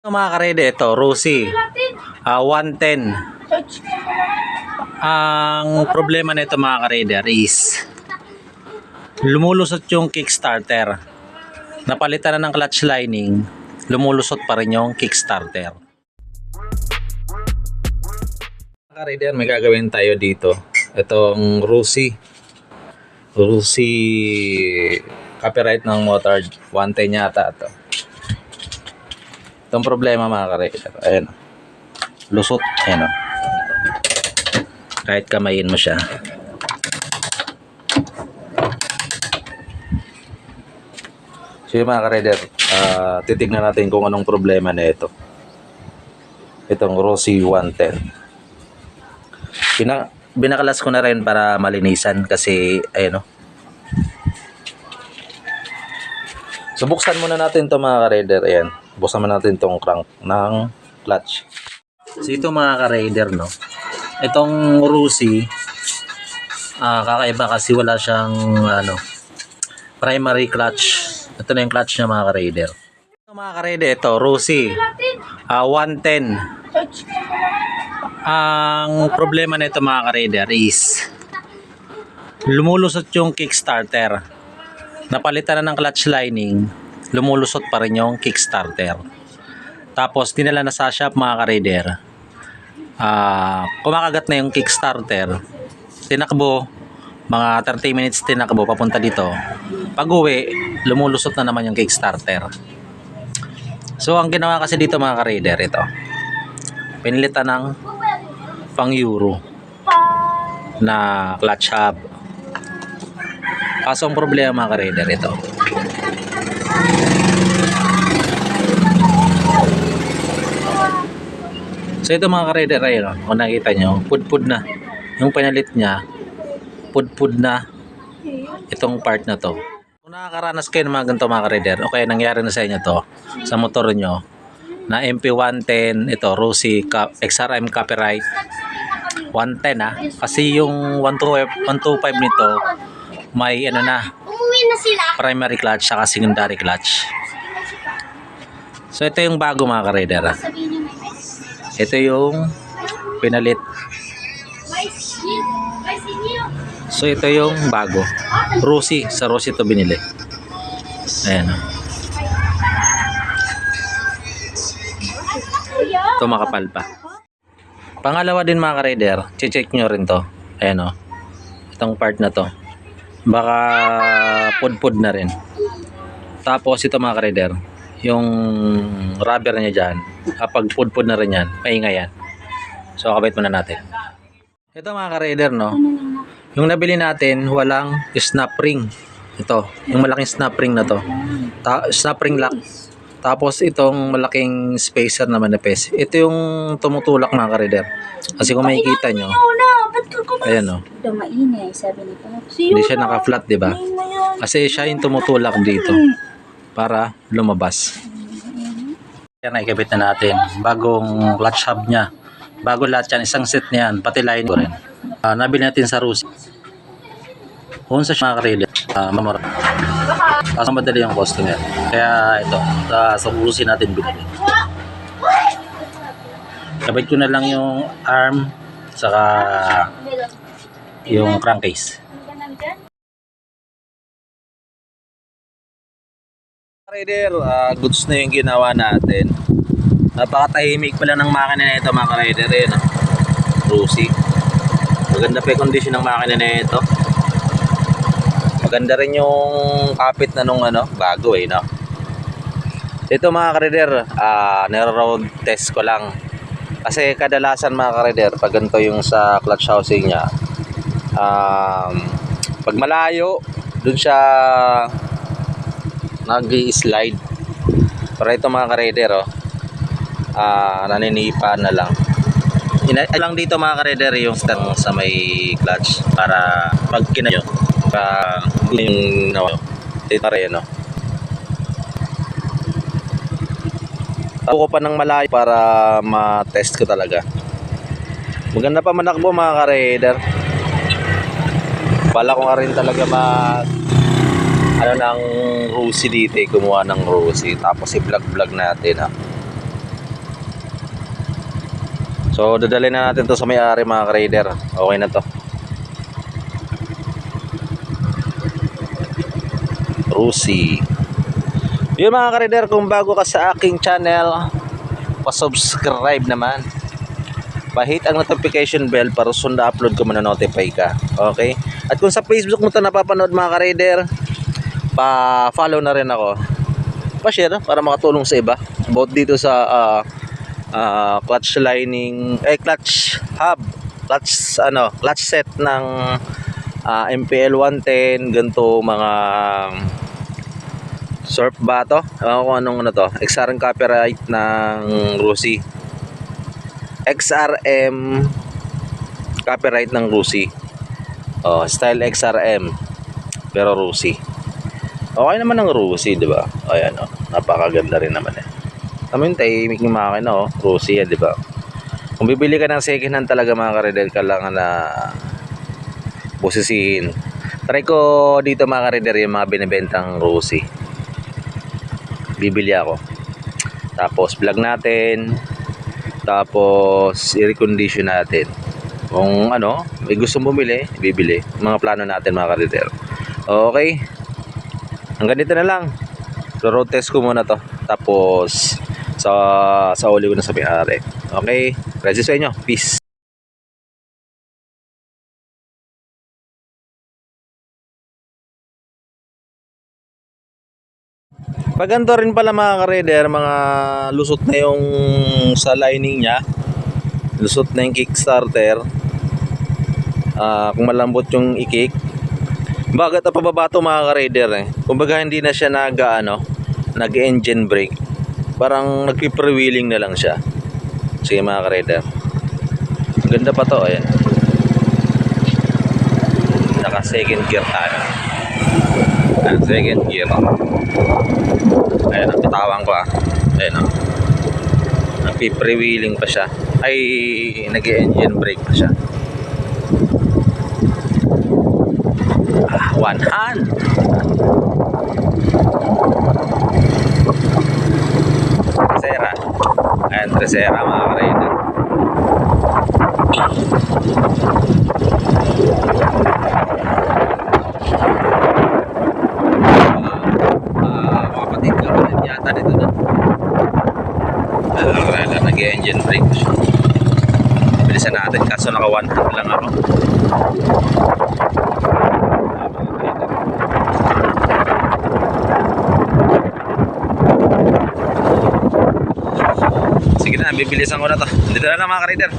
Mga karede, ito, Rusi. 110. Ang problema nito mga kareder is lumulusot yung kickstarter. Napalitan na ng clutch lining, lumulusot pa rin yung kickstarter. Mga kareder, may gagawin tayo dito. Itong Rusi copyright ng motor 110 yata ito. Itong problema mga kareder, ayan, lusot, ayan, kahit kamayin mo siya. So yung mga kareder, titignan natin kung anong problema na ito. Itong Rusi 110. Binakalas ko na rin para malinisan kasi ayan o. So buksan muna natin ito mga kareder, ayan. Buksan muna natin itong crank ng clutch. So ito mga ka-raider, no, itong Rusi, kakaiba kasi wala siyang primary clutch. Ito na yung clutch niya mga ka-raider. Ito mga ka-raider, ito Rusi 110. Ang problema nito mga ka-raider is lumulusot yung kickstarter. Napalitan na ng clutch lining, lumulusot pa rin yung kickstarter. Tapos dinala na sa shop mga ka-raider. Kumakagat na yung kickstarter. Tinakbo, mga 30 minutes tinakbo papunta dito. Pag uwi, lumulusot na naman yung kickstarter. So ang ginawa kasi dito mga ka-raider, ito, pinilitan ng pang Euro na clutch hub. Kaso ang problema mga ka-raider, ito, so ito mga ka-raider, ayun, kung nakita nyo, pudpud na yung pinalit niya, pudpud na itong part na to. Kung nakakaranas kayo ng mga ganito mga ka-raider, o kaya nangyari na sa inyo to sa motor nyo na MP110, ito Rusi XRM copyright 110 kasi yung 125 nito may primary clutch saka secondary clutch. So ito yung bago mga ka-raider. Ito yung pinalit. So ito yung bago. Rusi, sa Rusi ito binili. Ayan. Ito makapal pa. Pangalawa din mga ka-raider, check nyo rin to. Ayan o. Itong part na to. Baka pudpud na rin. Tapos ito mga ka-raider, yung rubber niya dyan, kapag pudpud na rin yan, maingay yan. So kabit muna natin. Ito mga ka-raider, no, yung nabili natin walang snap ring. Ito, yung malaking snap ring na to, snap ring lock. Tapos itong malaking spacer na manipis, ito yung tumutulak mga ka-raider. Kasi kung makikita nyo, ayan o, hindi siya naka-flat, diba? Kasi siya yung tumutulak dito para lumabas. Yan, ikabit na natin. Bagong clutch hub niya. Bago lahat yan, isang set niyan, pati line ko rin. Nabili natin sa Rusi. Kung sa mga ka-raider, mamura. Kaso madali yung customer. Kaya ito, sa Rusi natin binili. Kabit ko na lang yung arm, saka yung crankcase. Rider, goods na yung ginawa natin. Napakatahimik pala ng makina na ito mga ka-rider, eh, no? Rusi. Maganda pa yung condition ng makina na ito. Maganda rin yung kapit na nung bago eh, no? Ito mga ka-rider, nero-road test ko lang. Kasi kadalasan mga ka-rider, pag ganito yung sa clutch housing nya, pag malayo, dun siya nag-i-slide. Pero ito mga ka-raider, naninipa na lang. Lang dito mga ka-raider yung stand sa may clutch para pag kinayo yung dito rin, no. Tapo ko pa ng malayo para ma-test ko talaga. Maganda pa manakbo mga ka-raider. Bala ko nga rin talaga ng Rusi dito, gumawa ng Rusi, tapos i-vlog natin, ha. So dadalhin na natin to sa may-ari mga ka-raider. Okay na to. Rusi. Yun mga ka-raider, kung bago ka sa aking channel, pa-subscribe naman. Pa-hit ang notification bell para sunod na upload ko manonotify ka. Okay? At kung sa Facebook mo ito napapanood mga ka-raider, pa-follow na rin ako. Pa-share para makatulong sa iba. About dito sa clutch lining, clutch hub, clutch set ng MPL 110, ganito mga surf ba to? Kung anong ano to? XRM copyright ng Rusi. XRM copyright ng Rusi. Oh, style XRM pero Rusi. Okay naman ng Rusi, di ba? Ayan oh, napakaganda rin naman eh. Amin tahimik yung makina oh, Rusi yan, di ba? Kung bibili ka ng second hand talaga mga ka-raider, kailangan na busisihin. Try ko dito mga ka-raider yung mga binibentang Rusi. Bibili ako. Tapos vlog natin. Tapos i-recondition natin. Kung ano, may gustong bumili, bibili. Mga plano natin mga ka-raider. Okay. Hanggang dito na lang. Road test ko muna to. Tapos sa uli ko na sa may-ari. Okay. Ready sa inyo. Peace. Paganto rin pala mga ka-raider, mga lusot na yung sa lining niya. Lusot na yung kickstarter. Kung malambot yung i-kick. Bagat na pababa ito mga ka-raider eh. Kumbaga hindi na siya nag-engine brake. Parang nagpi-freewheeling na lang siya. Sige mga ka-raider. Ganda pa to, ayan. Naka second gear tayo. Second gear. Ayan, ang bitawan ko Ayan o. Nagpi-freewheeling pa siya. Ay, nag-engine brake pa siya. One hand. Tercera. Ayan, tercera mga ka-raider. Kapatid yata dito na. Nag-engine brake pa siya. Bilisan natin kaso naka one hand lang ako. Sige na, bibilisan ko na to. Dito na lang mga ka-raider.